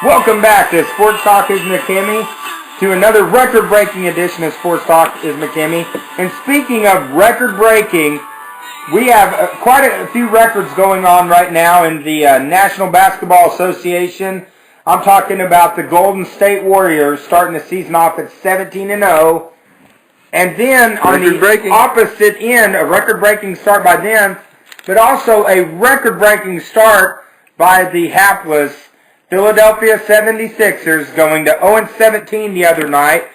Welcome back to Sports Talk is McKimmie, to another record-breaking edition of Sports Talk is McKimmie. And speaking of record-breaking, we have quite a few records going on right now in the National Basketball Association. I'm talking about the Golden State Warriors starting the season off at 17-0. And then on the opposite end, a record-breaking start by them, but also a record-breaking start by the hapless Philadelphia 76ers, going to 0-17 the other night,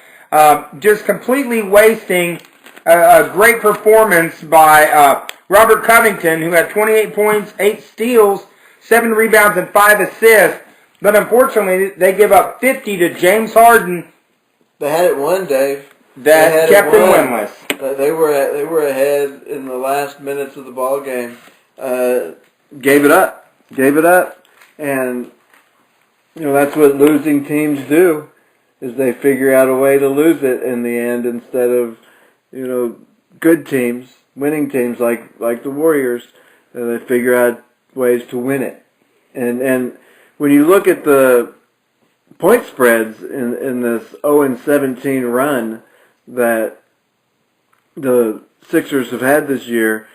just completely wasting a great performance by Robert Covington, who had 28 points, 8 steals, 7 rebounds, and 5 assists. But unfortunately, they give up 50 to James Harden. They had it won, Dave. That kept them winless. They were ahead in the last minutes of the ball game. Gave it up, and that's what losing teams do, is they figure out a way to lose it in the end instead of good teams, winning teams like the Warriors. They figure out ways to win it, and when you look at the point spreads in this 0-17 run that the Sixers have had this year,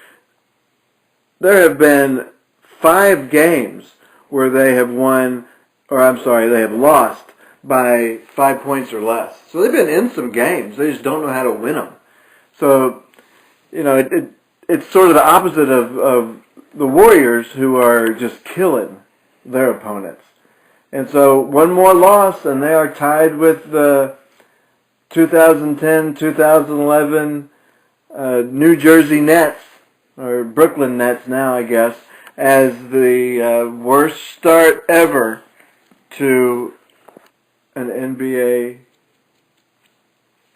there have been 5 games where they have they have lost by 5 points or less. So they've been in some games. They just don't know how to win them. So, it's sort of the opposite of the Warriors, who are just killing their opponents. And so one more loss, and they are tied with the 2010-2011 New Jersey Nets, or Brooklyn Nets now, I guess, as the worst start ever to an NBA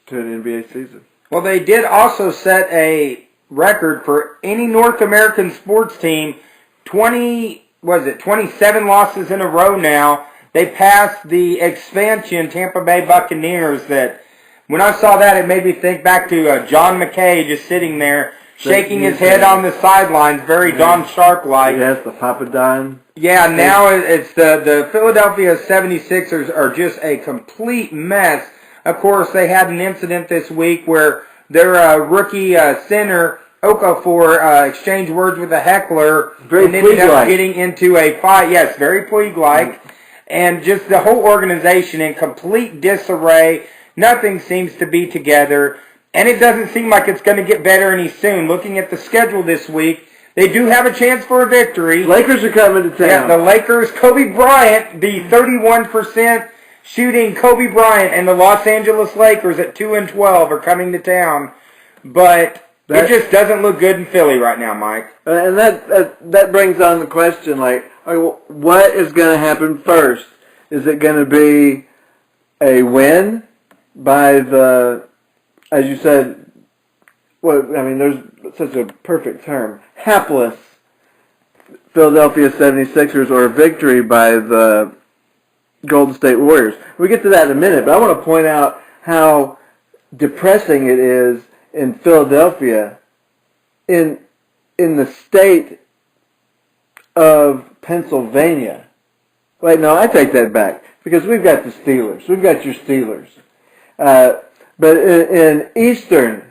season. Well, they did also set a record for any North American sports team. 27 losses in a row now. They passed the expansion Tampa Bay Buccaneers. That when I saw that, it made me think back to John McKay just sitting there, shaking his head on the sidelines, very Don Sharp-like. Yes, the Papa Don. Yeah, now it's the Philadelphia 76ers are just a complete mess. Of course, they had an incident this week where their rookie center, Okafor, exchanged words with a heckler and ended up getting into a fight. Yes, very Puig-like. And just the whole organization in complete disarray. Nothing seems to be together. And it doesn't seem like it's going to get better any soon. Looking at the schedule this week, they do have a chance for a victory. Lakers are coming to town. Yeah, the Lakers, Kobe Bryant, the 31% shooting Kobe Bryant, and the Los Angeles Lakers at 2-12 are coming to town. But it just doesn't look good in Philly right now, Mike. And that brings on the question, what is going to happen first? Is it going to be a win by the, as you said, there's such a perfect term, hapless Philadelphia 76ers, or a victory by the Golden State Warriors? We'll get to that in a minute, but I want to point out how depressing it is in Philadelphia, in the state of Pennsylvania. Wait, no, I take that back, because we've got the Steelers. We've got your Steelers. But in eastern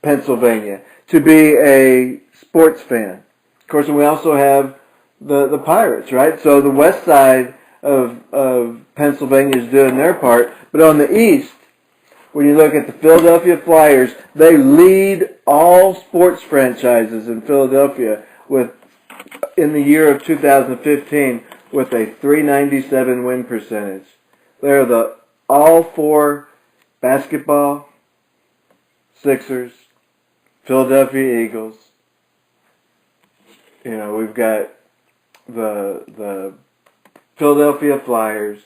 Pennsylvania, to be a sports fan. Of course, and we also have the Pirates, right? So the west side of Pennsylvania is doing their part. But on the east, when you look at the Philadelphia Flyers, they lead all sports franchises in Philadelphia in the year of 2015 with a .397 win percentage. They're all 4 basketball, Sixers, Philadelphia Eagles. We've got the Philadelphia Flyers,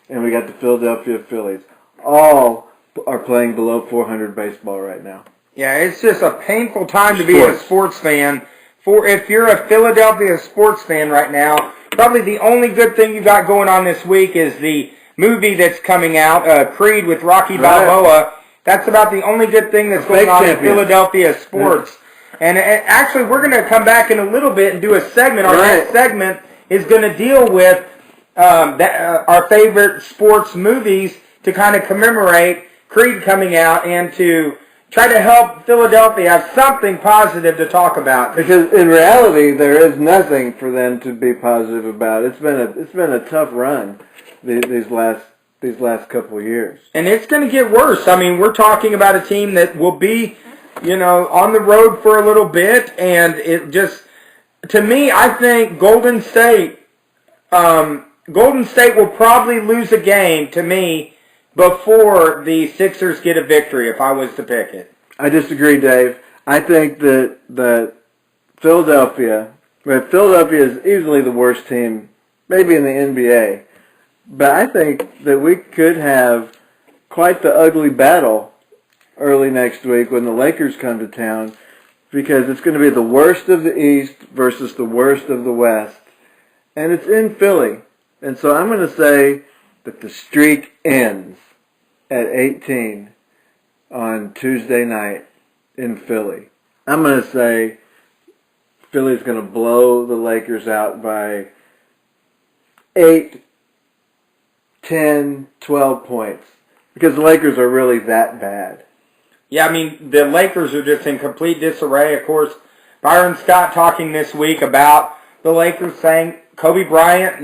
and we got the Philadelphia Phillies. All are playing below .400 baseball right now. Yeah, it's just a painful time to be a sports fan. If you're a Philadelphia sports fan right now, probably the only good thing you got going on this week is the movie that's coming out, Creed with Rocky Balboa. That's about the only good thing that's going on in Philadelphia sports. Yeah. And actually, we're going to come back in a little bit and do a segment. Our next segment is going to deal with our favorite sports movies to kind of commemorate Creed coming out and to try to help Philadelphia have something positive to talk about. Because in reality, there is nothing for them to be positive about. It's been a tough run these last couple of years. And it's going to get worse. I mean, we're talking about a team that will be, on the road for a little bit, and it just, to me, I think Golden State will probably lose a game, to me, before the Sixers get a victory, if I was to pick it. I disagree, Dave. I think that Philadelphia is easily the worst team, maybe in the NBA. But I think that we could have quite the ugly battle early next week when the Lakers come to town, because it's going to be the worst of the East versus the worst of the West. And it's in Philly. And so I'm going to say that the streak ends at 18 on Tuesday night in Philly. I'm going to say Philly's going to blow the Lakers out by 8, 10, 12 points. Because the Lakers are really that bad. Yeah, I mean, the Lakers are just in complete disarray. Of course, Byron Scott talking this week about the Lakers saying Kobe Bryant,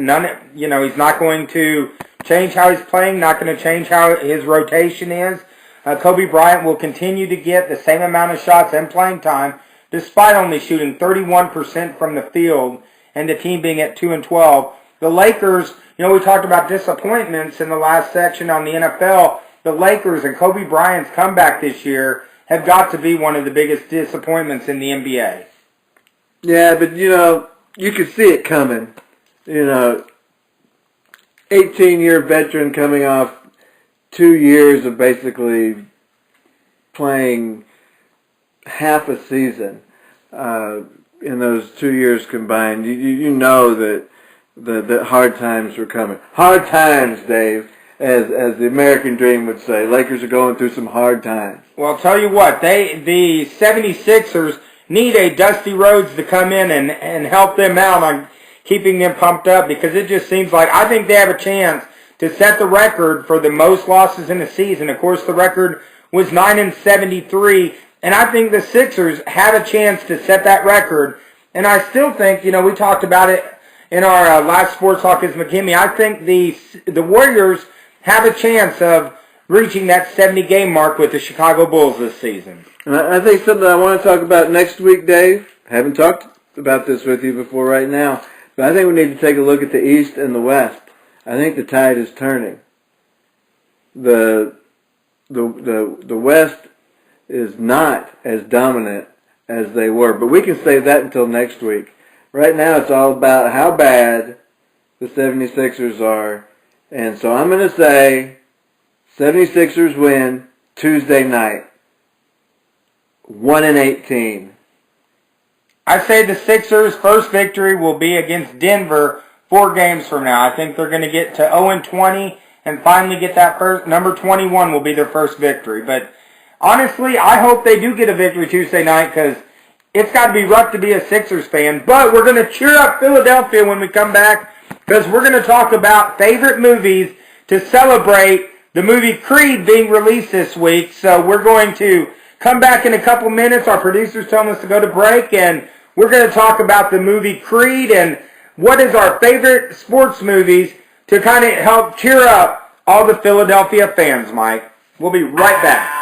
he's not going to change how he's playing, not going to change how his rotation is. Kobe Bryant will continue to get the same amount of shots and playing time, despite only shooting 31% from the field and the team being at 2-12. The Lakers, we talked about disappointments in the last section on the NFL. The Lakers and Kobe Bryant's comeback this year have got to be one of the biggest disappointments in the NBA. Yeah, but you could see it coming. 18-year veteran coming off 2 years of basically playing half a season in those 2 years combined. You know that hard times were coming. Hard times, Dave, as the American dream would say. Lakers are going through some hard times. Well, I'll tell you what, the 76ers need a Dusty Rhodes to come in and help them out on keeping them pumped up, because it just seems like I think they have a chance to set the record for the most losses in a season. Of course, the record was 9-73, and I think the Sixers have a chance to set that record. And I still think, we talked about it in our last Sports Talk is McKinney. I think the Warriors have a chance of reaching that 70-game mark with the Chicago Bulls this season. And I think something I want to talk about next week, Dave. I haven't talked about this with you before right now, but I think we need to take a look at the East and the West. I think the tide is turning. The West is not as dominant as they were, but we can save that until next week. Right now it's all about how bad the 76ers are, and so I'm going to say 76ers win Tuesday night, 1-18. I say the Sixers' first victory will be against Denver 4 games from now. I think they're going to get to 0-20 and finally get that first. Number 21 will be their first victory. But honestly, I hope they do get a victory Tuesday night, because it's got to be rough to be a Sixers fan. But we're going to cheer up Philadelphia when we come back, because we're going to talk about favorite movies to celebrate the movie Creed being released this week. So we're going to come back in a couple minutes. Our producer's telling us to go to break, and we're going to talk about the movie Creed and what is our favorite sports movies to kind of help cheer up all the Philadelphia fans, Mike. We'll be right back.